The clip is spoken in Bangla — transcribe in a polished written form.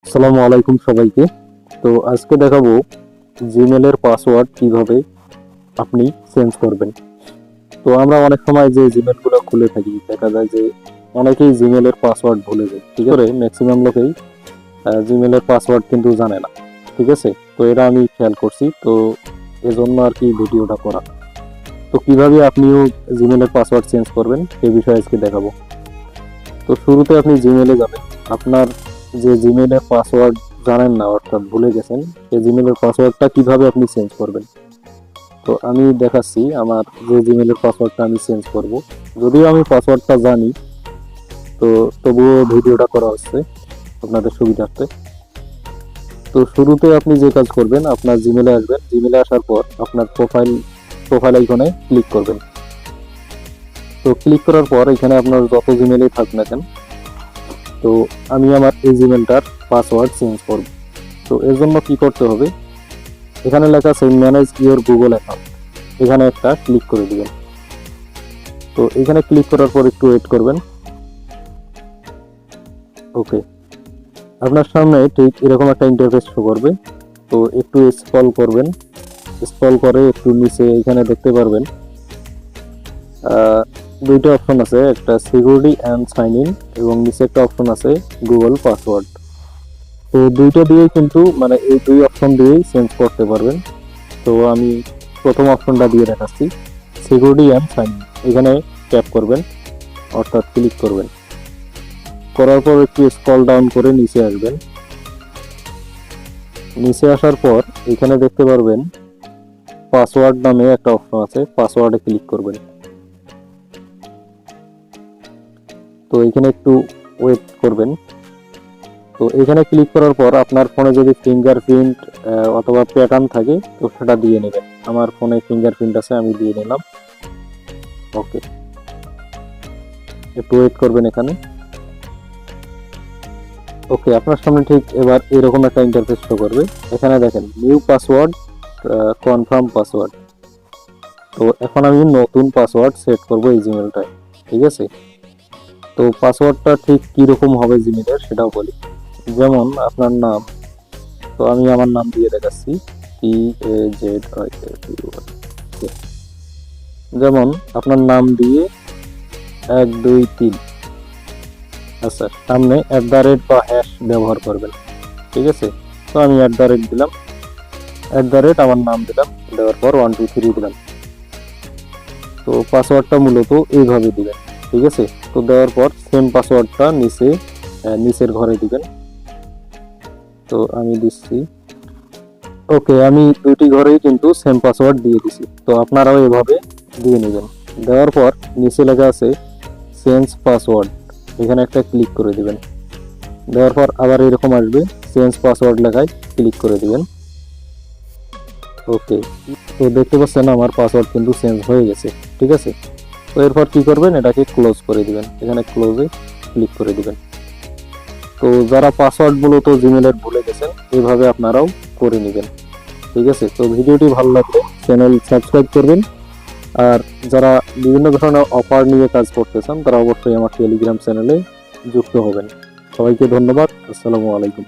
আসসালামু আলাইকুম সবাইকে। তো আজকে দেখাবো জিমেলের পাসওয়ার্ড কিভাবে আপনি চেঞ্জ করবেন। তো আমরা অনেক সময় যে জিমেল গুলো খুলে থাকি দেখা যায় যে অনেকেই জিমেলের পাসওয়ার্ড ভুলে যায়, ঠিক আছে। ম্যাক্সিমাম লোকেই জিমেলের পাসওয়ার্ড কিন্তু জানে না, ঠিক আছে। তো এটা আমি খেয়াল করছি, তো এজন্য আর কি ভিডিওটা করা। তো কিভাবে আপনিও জিমেলের পাসওয়ার্ড চেঞ্জ করবেন এই বিষয়ে আজকে দেখাবো। তো শুরুতে আপনি জিমেলে যাবেন। আপনার যে জিমেলের পাসওয়ার্ড জানেন না অর্থাৎ ভুলে গেছেন, সেই জিমেলের পাসওয়ার্ডটা কিভাবে আপনি চেঞ্জ করবেন। তো আমি দেখাচ্ছি আমার যে জিমেলের পাসওয়ার্ডটা আমি চেঞ্জ করব। যদিও আমি পাসওয়ার্ডটা জানি, তো তবুও ভিডিওটা করা হচ্ছে আপনাদের সুবিধার্থে। তো শুরুতে আপনি যে কাজ করবেন, আপনার জিমেলে আসবেন। জিমেলে আসার পর আপনার প্রোফাইল আইকনে ক্লিক করবেন। তো ক্লিক করার পর এখানে আপনার যত জিমেলই থাক না কেন, তো আমি আমার এই জিমেলটার পাসওয়ার্ড চেঞ্জ করব। তো এর জন্য কি করতে হবে, এখানে লেখা আছে ম্যানেজ ইওর গুগল অ্যাকাউন্ট, এখানে একটা ক্লিক করে দিবেন। তো এখানে ক্লিক করার পর একটু ওয়েট করবেন। ওকে, আপনার সামনে ঠিক এরকম একটা ইন্টারফেস শো করবে। তো একটু স্ক্রল করবেন, স্ক্রল করে একটু নিচে এখানে দেখতে পারবেন দুইটা অপশন আছে, একটা সিকিউরিটি অ্যান্ড সাইন ইন এবং নিচে একটা অপশন আছে গুগল পাসওয়ার্ড। তো দুইটা দিয়েই কিন্তু মানে এই দুই অপশন দিয়েই চেঞ্জ করতে পারবেন। তো আমি প্রথম অপশনটা দিয়ে দেখাচ্ছি, সিকিউরিটি অ্যান্ড সাইন ইন। এখানে ট্যাপ করবেন অর্থাৎ ক্লিক করবেন। করার পর একটু স্ক্রল ডাউন করে নিচে আসবেন। নিচে আসার পর এখানে দেখতে পারবেন পাসওয়ার্ড নামে একটা অপশন আছে, পাসওয়ার্ডে ক্লিক করবেন। তো এখানে একটু ওয়েট করবেন। তো এখানে ক্লিক করার পর আপনার ফোনে যদি ফিঙ্গারপ্রিন্ট অথবা প্যাটার্ন থাকে তো সেটা দিয়ে নেবেন। আমার ফোনে ফিঙ্গারপ্রিন্ট আছে, আমি দিয়ে নিলাম। ওকে, একটু ওয়েট করবেন এখানে। ওকে, আপনার সামনে ঠিক এবার এরকম একটা ইন্টারফেস শো করবে। এখানে দেখেন নিউ পাসওয়ার্ড, কনফার্ম পাসওয়ার্ড। তো এখন আমি নতুন পাসওয়ার্ড সেট করব এই জিমেলটায়, ঠিক আছে। তো পাসওয়ার্ডটা ঠিক কিরকম হবে জিমেলের সেটাও বলি। যেমন আপনার নাম, তো আমি আমার নাম দিয়ে দেখাচ্ছি, TAZIUR। যেমন আপনার নাম দিয়ে 123, আচ্ছা সামনে @ বা হ্যাশ ব্যবহার করবেন, ঠিক আছে। তো আমি দিলাম, আমার নাম দিলাম, দেওয়ার পর 123 দিলাম। তো পাসওয়ার্ডটা মূলত এইভাবে দিবেন, ঠিক আছে। তো দেওয়ার পর সেম পাসওয়ার্ডটা নিচের ঘরে দিবেন। তো আমি দিচ্ছি। ওকে, আমি দুইটি ঘরেই কিন্তু সেম পাসওয়ার্ড দিয়ে দিছি। তো আপনারাও এভাবে দিয়ে নেবেন। দেওয়ার পর নিচে লেখা আছে চেঞ্জ পাসওয়ার্ড, এখানে একটা ক্লিক করে দিবেন। দেওয়ার পর আবার এরকম আসবে, চেঞ্জ পাসওয়ার্ড লেখায় ক্লিক করে দিবেন। ওকে, তো দেখতে পাচ্ছেন আমার পাসওয়ার্ড কিন্তু চেঞ্জ হয়ে গেছে, ঠিক আছে। তো এরপর কি করবেন, এটাকে ক্লোজ করে দিবেন, এখানে ক্লোজে ক্লিক করে দিবেন। তো যারা পাসওয়ার্ড মূলত জিমেলের ভুলে গেছেন এইভাবে আপনারাও করে নেবেন, ঠিক আছে। তো ভিডিওটি ভালো লাগলে চ্যানেল সাবস্ক্রাইব করবেন। আর যারা বিভিন্ন ধরনের অফার নিয়ে কাজ করতেছেন তারা অবশ্যই আমার টেলিগ্রাম চ্যানেলে যুক্ত হবেন। সবাইকে ধন্যবাদ। আসসালামু আলাইকুম।